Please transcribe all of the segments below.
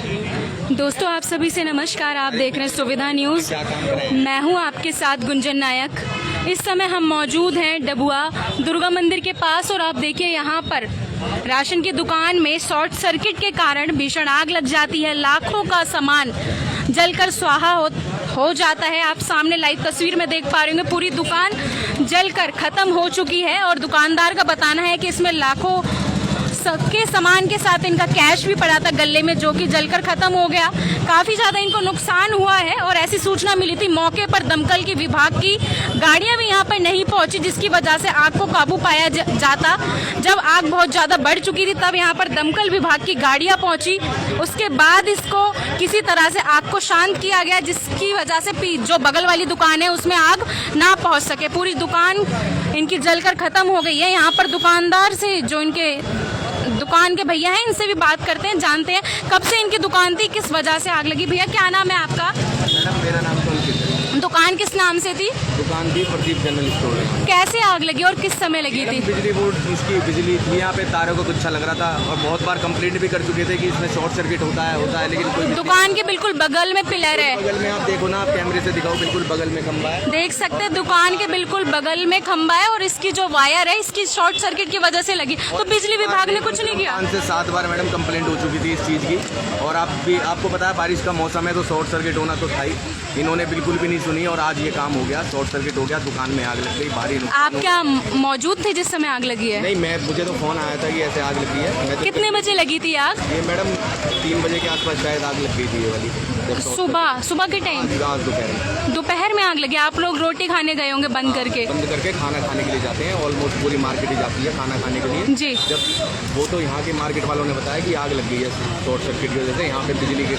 दोस्तों आप सभी से नमस्कार। आप देख रहे हैं सुविधा न्यूज़। मैं हूं आपके साथ गुंजन नायक। इस समय हम मौजूद हैं डबुआ दुर्गा मंदिर के पास और आप देखिए यहाँ पर राशन की दुकान में शॉर्ट सर्किट के कारण भीषण आग लग जाती है। लाखों का सामान जलकर स्वाहा हो जाता है। आप सामने लाइव तस्वीर में देख पा रहे होंगे, पूरी दुकान जलकर खत्म हो चुकी है और दुकानदार का बताना है कि इसमें लाखों के सामान के साथ इनका कैश भी पड़ा था गले में, जो कि जलकर खत्म हो गया। काफी ज्यादा इनको नुकसान हुआ है और ऐसी सूचना मिली थी। मौके पर दमकल की विभाग की गाड़ियां भी यहां पर नहीं पहुंची, जिसकी वजह से आग को काबू पाया जाता। जब आग बहुत ज्यादा बढ़ चुकी थी तब यहां पर दमकल विभाग की गाड़ियां पहुंची। उसके बाद इसको किसी तरह से आग को शांत किया गया, जिसकी वजह से जो बगल वाली दुकान है उसमें आग ना पहुंच सके। पूरी दुकान इनकी जलकर खत्म हो गई है। यहाँ पर दुकानदार से, जो इनके दुकान के भैया हैं, इनसे भी बात करते हैं, जानते हैं कब से इनकी दुकान थी, किस वजह से आग लगी। भैया क्या नाम है आपका? मैडम मेरा नाम तो अंकित है। दुकान किस नाम से थी? दुकान थी प्रदीप जनरल स्टोर है। कैसे आग लगी और किस समय लगी थी? बिजली बोर्ड, इसकी बिजली थी यहाँ पे, तारों को गुच्छा लग रहा था और बहुत बार कंप्लेंट भी कर चुके थे कि इसमें शॉर्ट सर्किट होता है, लेकिन कोई दुकान के बिल्कुल बगल में पिलर है। बगल में आप देखो ना, आप कैमरे से दिखाओ, बिल्कुल बगल में खंबा है, देख सकते हैं। दुकान के बिल्कुल बगल में खंबा है और इसकी जो वायर है इसकी शॉर्ट सर्किट की वजह से लगी। तो बिजली विभाग ने कुछ नहीं किया? 5 से 7 बार मैडम कंप्लेंट हो चुकी थी इस चीज़ की। और आपको पता है बारिश का मौसम है तो शॉर्ट सर्किट होना तो था ही। इन्होंने बिल्कुल भी नहीं सुनी और आज ये काम हो गया, शॉर्ट सर्किट हो गया, दुकान में आग लग गई, भारी नुकसान। आप क्या मौजूद थे जिस समय आग लगी है? नहीं, मुझे तो फोन आया था कि ऐसे आग लगी है। कितने बजे लगी थी आग? ये मैडम 3 बजे के आसपास शायद आग लग गई थी ये वाली। सुबह के टाइम? दोपहर में आग लगी। आप लोग रोटी खाने गए होंगे बंद करके खाना खाने के लिए जाते हैं। ऑलमोस्ट पूरी मार्केट ही जाती है खाना खाने के लिए जी। जब वो तो यहाँ के मार्केट वालों ने बताया कि आग लग गई है शॉर्ट सर्किट की वजह से। यहाँ पे बिजली के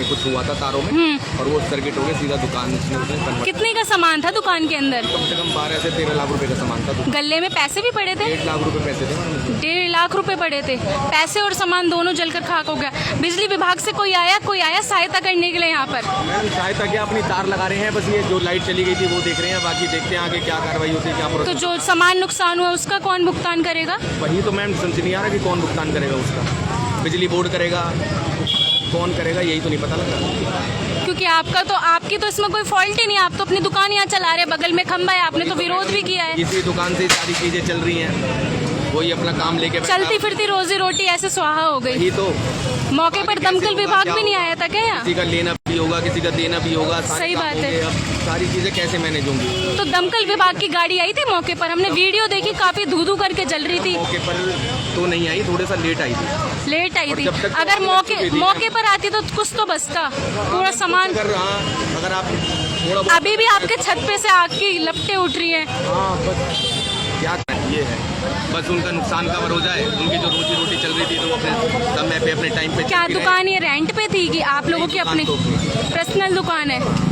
कुछ हुआ था तारों में और वो सर्किट हो गया, सीधा दुकान में। कितने का सामान था दुकान के अंदर? कम से कम 12 से 13 लाख रुपए का सामान था। गले में पैसे भी पड़े थे? 1.5 लाख रुपए पैसे थे। 1.5 लाख रुपए पड़े थे। पैसे और सामान दोनों जलकर खाक हो गया। बिजली विभाग से कोई आया सहायता करने के लिए यहाँ पर? मैम सहायता क्या, अपनी तार लगा रहे हैं, बस ये जो लाइट चली गई थी वो देख रहे हैं, बाकी देखते हैं आगे क्या कार्रवाई होती है, क्या प्रोसेस। तो जो सामान नुकसान हुआ उसका कौन भुगतान करेगा? वही तो मैम समझ नहीं आ रहा कि कौन भुगतान करेगा उसका। बिजली बोर्ड करेगा, कौन करेगा, यही तो नहीं पता लग रहा। क्योंकि आपकी तो इसमें कोई फॉल्ट ही नहीं। आप तो अपनी दुकान यहाँ चला रहे हैं, बगल में खंबा है, आपने तो विरोध भी किया है। इसी दुकान से सारी चीजें चल रही हैं, वही अपना काम लेके चलती फिरती रोजी रोटी ऐसे स्वाहा हो गई। यही तो मौके पर दमकल विभाग भी नहीं आया था क्या यहाँ? किसी का लेना भी होगा, किसी का देना भी होगा। सही बात है। अब सारी चीजें कैसे मैनेज होंगी? तो दमकल विभाग की गाड़ी आई थी मौके पर? हमने वीडियो देखी, काफी धू करके जल रही थी। मौके पर तो नहीं आई, थोड़ा सा लेट आई थी। अगर मौके पर आती तो कुछ तो बचता। पूरा सामान अगर आप थोड़ा अभी भी आपके छत पे से आग की लपटें उठ रही है। हाँ, बस क्या ये है, बस उनका नुकसान कवर हो जाए। उनकी जो रोजी रोटी चल रही थी तो अपने समय पे, अपने टाइम पे। क्या दुकान ये रेंट पे थी कि आप लोगों की अपनी पर्सनल दुकान है?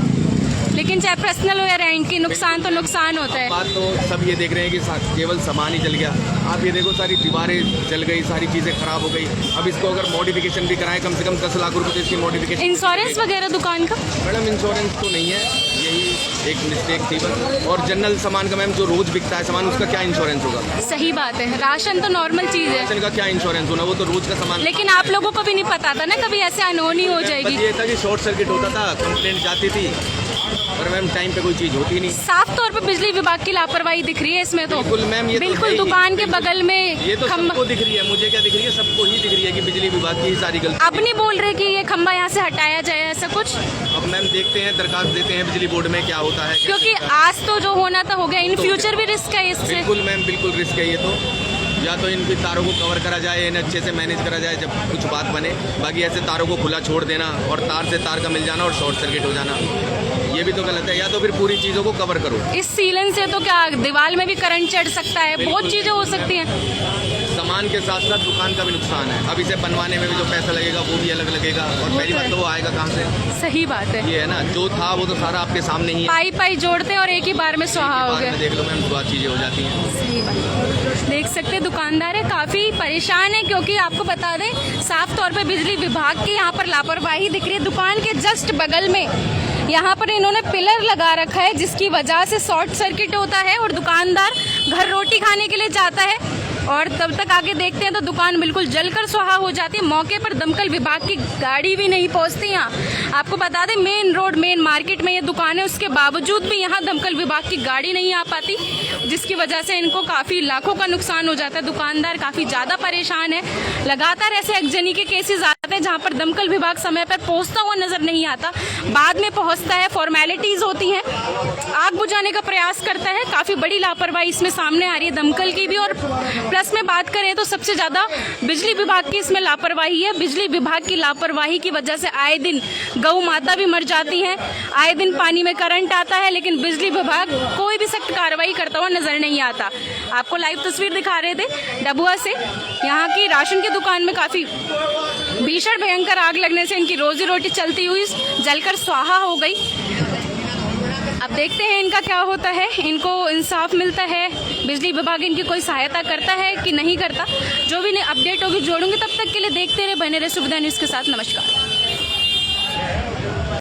लेकिन चाहे पर्सनल हो या रेंट की, नुकसान तो नुकसान होता है। बात तो सब ये देख रहे हैं कि केवल सामान ही जल गया। आप ये देखो, सारी दीवारें जल गई, सारी चीजें खराब हो गई। अब इसको अगर मॉडिफिकेशन भी कराएं, कम से कम 10 लाख रुपए इसकी मॉडिफिकेशन। इंश्योरेंस वगैरह दुकान का? मैडम इंश्योरेंस तो नहीं है, यही एक मिस्टेक थी बस। और जनरल सामान का मैम, जो रोज बिकता है सामान, उसका क्या इंश्योरेंस होगा? सही बात है। राशन तो नॉर्मल चीज है, राशन का क्या इंश्योरेंस होना, वो तो रोज का सामान। लेकिन आप लोगों को भी नहीं पता था ना कभी ऐसे अनहोनी हो जाएगी। ये था कि शॉर्ट सर्किट होता था, कंप्लेंट जाती थी और मैम टाइम पे कोई चीज होती नहीं। साफ तौर पे बिजली विभाग की लापरवाही दिख रही है इसमें तो। बिल्कुल मैम, ये बिल्कुल तो दुकान के बगल में ये तो सबको दिख रही है। मुझे क्या दिख रही है, सबको ही दिख रही है कि बिजली विभाग की सारी गलती। अब नहीं बोल रहे कि ये खंबा यहाँ से हटाया जाए, ऐसा कुछ? अब मैम देखते हैं, दरखास्त देते हैं बिजली बोर्ड में, क्या होता है। क्योंकि आज तो जो होना था हो गया, इन फ्यूचर भी रिस्क है इससे। बिल्कुल मैम, बिल्कुल रिस्क है ये तो। या तो इनकी तारों को कवर करा जाए, इन्हें अच्छे से मैनेज करा जाए जब कुछ बात बने। बाकी ऐसे तारों को खुला छोड़ देना और तार से तार का मिल जाना और शॉर्ट सर्किट हो जाना, ये भी तो गलत है। या तो फिर पूरी चीज़ों को कवर करो। इस सीलन से तो क्या दीवार में भी करंट चढ़ सकता है, बहुत चीजें हो सकती हैं। सामान के साथ साथ दुकान का भी नुकसान है। अब इसे बनवाने में भी जो पैसा लगेगा वो भी अलग लगेगा, और पहली बात तो वो आएगा कहाँ से? सही बात है। ये है ना, जो था वो तो सारा आपके सामने ही है। पाई जोड़ते और एक ही बार में स्वाहा हो गया। देख लो मैम, बहुत चीजें हो जाती हैं। सही बात। देख सकते दुकानदार है काफी परेशान है, क्योंकि आपको बता दें साफ तौर पे बिजली विभाग की यहाँ पर लापरवाही दिख रही है। दुकान के जस्ट बगल में यहाँ पर इन्होंने पिलर लगा रखा है, जिसकी वजह से शॉर्ट सर्किट होता है और दुकानदार घर रोटी खाने के लिए जाता है और तब तक आगे देखते हैं तो दुकान बिल्कुल जलकर सुहा हो जाती है। मौके पर दमकल विभाग की गाड़ी भी नहीं पहुंचती यहाँ। आपको बता दें मेन रोड मेन मार्केट में ये दुकान है, उसके बावजूद भी यहाँ दमकल विभाग की गाड़ी नहीं आ पाती, जिसकी वजह से इनको काफ़ी लाखों का नुकसान हो जाता है। दुकानदार काफ़ी ज़्यादा परेशान है। लगातार ऐसे अगजनी के केसेस आते हैं जहाँ पर दमकल विभाग समय पर पहुँचता हुआ नजर नहीं आता, बाद में पहुँचता है, फॉर्मेलिटीज़ होती हैं, आग बुझाने का प्रयास करता है। काफ़ी बड़ी लापरवाही इसमें सामने आ रही है दमकल की भी। और प्लस में बात करें तो सबसे ज़्यादा बिजली विभाग की इसमें लापरवाही है। बिजली विभाग की लापरवाही की वजह से आए दिन गौ माता भी मर जाती हैं, आए दिन पानी में करंट आता है, लेकिन बिजली विभाग कोई भी सख्त कार्रवाई करता हुआ नजर नहीं आता। आपको लाइव तस्वीर दिखा रहे थे डबुआ से। यहाँ की राशन की दुकान में काफ़ी भीषण भयंकर आग लगने से इनकी रोजी रोटी चलती हुई जलकर स्वाहा हो गई। अब देखते हैं इनका क्या होता है, इनको इंसाफ मिलता है, बिजली विभाग इनकी कोई सहायता करता है कि नहीं करता। जो भी अपडेट होगी जोड़ूंगी, तब तक के लिए देखते रहे, बने रहे सुविधा न्यूज़ के साथ। नमस्कार।